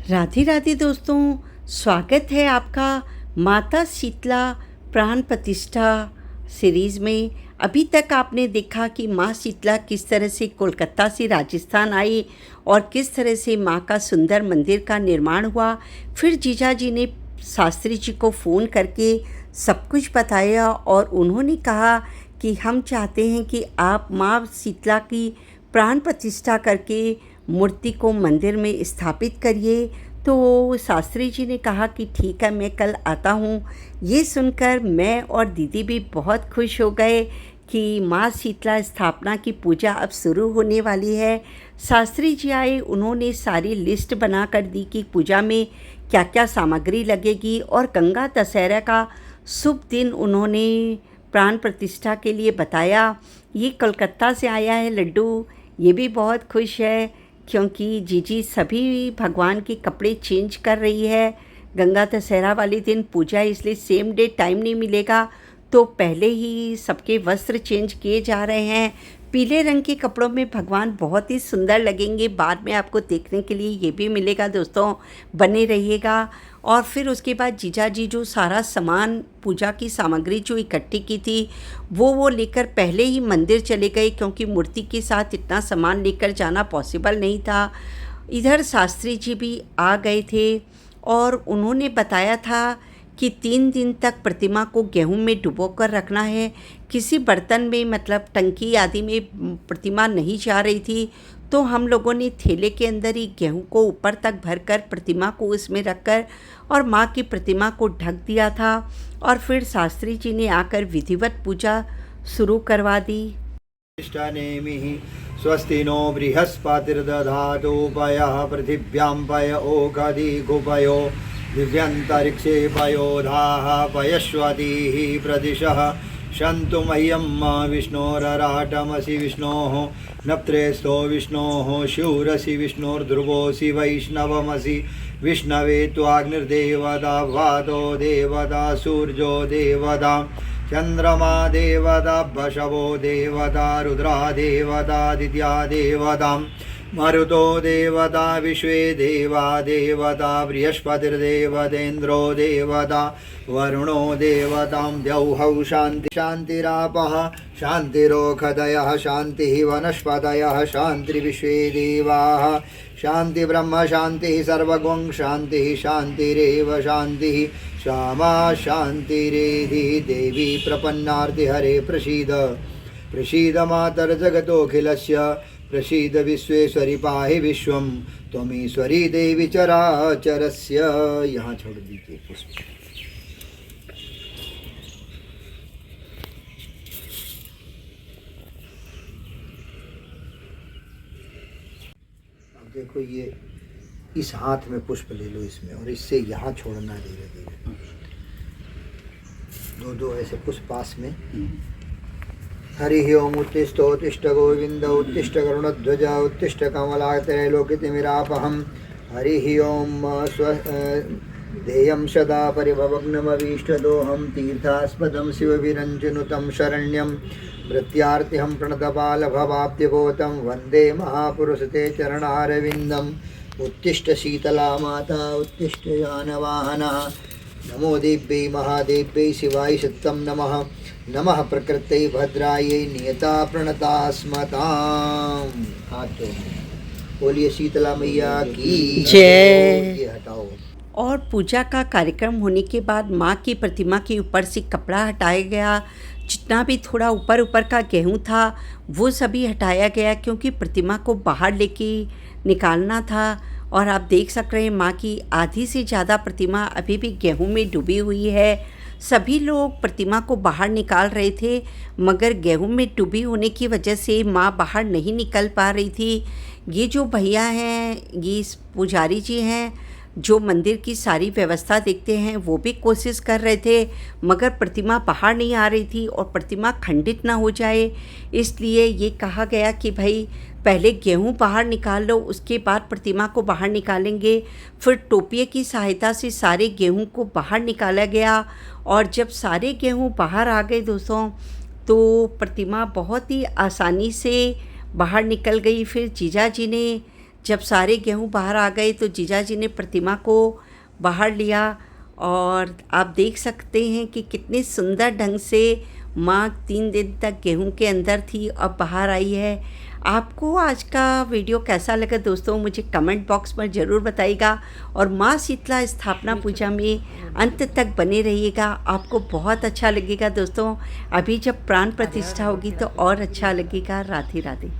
राधे राधे दोस्तों, स्वागत है आपका माता शीतला प्राण प्रतिष्ठा सीरीज़ में। अभी तक आपने देखा कि माँ शीतला किस तरह से कोलकाता से राजस्थान आई और किस तरह से माँ का सुंदर मंदिर का निर्माण हुआ। फिर जीजा जी ने शास्त्री जी को फ़ोन करके सब कुछ बताया और उन्होंने कहा कि हम चाहते हैं कि आप माँ शीतला की प्राण प्रतिष्ठा करके मूर्ति को मंदिर में स्थापित करिए। तो शास्त्री जी ने कहा कि ठीक है, मैं कल आता हूँ। ये सुनकर मैं और दीदी भी बहुत खुश हो गए कि माँ शीतला स्थापना की पूजा अब शुरू होने वाली है। शास्त्री जी आए, उन्होंने सारी लिस्ट बना कर दी कि पूजा में क्या क्या सामग्री लगेगी और गंगा दशहरा का शुभ दिन उन्होंने प्राण प्रतिष्ठा के लिए बताया। ये कलकत्ता से आया है लड्डू, ये भी बहुत खुश है क्योंकि जीजी सभी भगवान के कपड़े चेंज कर रही है। गंगा दशहरा वाले दिन पूजा है, इसलिए सेम डे टाइम नहीं मिलेगा, तो पहले ही सबके वस्त्र चेंज किए जा रहे हैं। पीले रंग के कपड़ों में भगवान बहुत ही सुंदर लगेंगे, बाद में आपको देखने के लिए ये भी मिलेगा दोस्तों, बने रहिएगा। और फिर उसके बाद जीजा जी जो सारा सामान पूजा की सामग्री जो इकट्ठी की थी वो लेकर पहले ही मंदिर चले गए, क्योंकि मूर्ति के साथ इतना सामान लेकर जाना पॉसिबल नहीं था। इधर शास्त्री जी भी आ गए थे और उन्होंने बताया था कि 3 दिन तक प्रतिमा को गेहूं में डुबो कर रखना है। किसी बर्तन में, मतलब टंकी आदि में प्रतिमा नहीं जा रही थी, तो हम लोगों ने थैले के अंदर ही गेहूं को ऊपर तक भरकर प्रतिमा को उसमें रखकर और माँ की प्रतिमा को ढक दिया था। और फिर शास्त्री जी ने आकर विधिवत पूजा शुरू करवा दी। स्वस्ति नो बृहस्पतिर्दधातु पयः पृथिव्यां पय ओषधिगुपयो दिव्यन्तरिक्षे पयोधाः पयश्वतीः प्रदिशः शन्तु मह्यं विष्णोरराटमसि विष्णोः नप्त्रेस्थो विष्णोः शूरसि विष्णोर्ध्रुवोऽसि वैष्णवमसि विष्णवे त्वाग्निर्देवता वातो देवता सूर्यो देवता चंद्रमा देवता वशवो देवता रुद्रा देवतादित्या देवता मरुतो देवता विश्वे देवा देवता बृहस्पतिर्देवतेन्द्रो देवता वरुणो देवतां द्यौः शान्ति शान्तिरापः शान्तिरोषधयः शान्तिः वनस्पतयः शान्तिर्विश्वे देवाः शान्ति ब्रह्म शान्तिः सर्वगुं शान्तिः शान्तिरेव शान्तिः श्यामा शान्तिरेधि देवी प्रपन्नार्ति हरे प्रसीद प्रसीद मातर्जगतोऽखिलस्य प्रसीद विश्वेश्वरी पाहि विश्वं त्वमीश्वरी देवी चराचरस्य। यहाँ छोड़ दीजिए पुष्प। अब देखो, ये इस हाथ में पुष्प ले लो इसमें, और इससे यहाँ छोड़ना धीरे धीरे। दो ऐसे पुष्प पास में। हरि ओम उत्तिष्ठ उत्तिष्ठ गोविंद उत्तिष्ठ गरुणध्वज उत्तिष्ठ कमलात्रैलोक्यतिमिरापहं। हरि ओम देयं सदा परिभवग्नमभीष्टदोहं तीर्थास्पदं शिवविरञ्जनुतं शरण्यं मृत्यार्तिहं प्रणतपालभवाप्तिबोधं वन्दे महापुरुषते चरणारविन्दम्। उत्तिष्ठ शीतला माता उत्तिष्ठ यानवाहना। नमो देव्यै महादेव्यै शिवाय सत्यं नमः। नमः प्रकृत्यै भद्रायै नियता प्रणता स्मताम्। हाथ बोलिए शीतला मैया की जय। हटाओ। और पूजा का कार्यक्रम होने के बाद माँ की प्रतिमा के ऊपर से कपड़ा हटाया गया। जितना भी थोड़ा ऊपर ऊपर का गेहूँ था वो सभी हटाया गया, क्योंकि प्रतिमा को बाहर लेके निकालना था। और आप देख सक रहे हैं माँ की आधी से ज़्यादा प्रतिमा अभी भी गेहूँ में डूबी हुई है। सभी लोग प्रतिमा को बाहर निकाल रहे थे, मगर गेहूं में डूबी होने की वजह से माँ बाहर नहीं निकल पा रही थी। ये जो भैया हैं, ये पुजारी जी हैं जो मंदिर की सारी व्यवस्था देखते हैं, वो भी कोशिश कर रहे थे, मगर प्रतिमा बाहर नहीं आ रही थी और प्रतिमा खंडित ना हो जाए, इसलिए ये कहा गया कि भाई पहले गेहूं बाहर निकाल लो, उसके बाद प्रतिमा को बाहर निकालेंगे। फिर टोपिए की सहायता से सारे गेहूं को बाहर निकाला गया और जब सारे गेहूं बाहर आ गए दोस्तों, तो प्रतिमा बहुत ही आसानी से बाहर निकल गई। फिर जीजा जी ने जब सारे गेहूँ बाहर आ गए तो जीजा जी ने प्रतिमा को बाहर लिया और आप देख सकते हैं कि कितने सुंदर ढंग से माँ 3 दिन तक गेहूं के अंदर थी, अब बाहर आई है। आपको आज का वीडियो कैसा लगा दोस्तों, मुझे कमेंट बॉक्स में ज़रूर बताइएगा और माँ शीतला स्थापना पूजा में अंत तक बने रहिएगा, आपको बहुत अच्छा लगेगा दोस्तों। अभी जब प्राण प्रतिष्ठा होगी तो और अच्छा लगेगा। राधे राधे।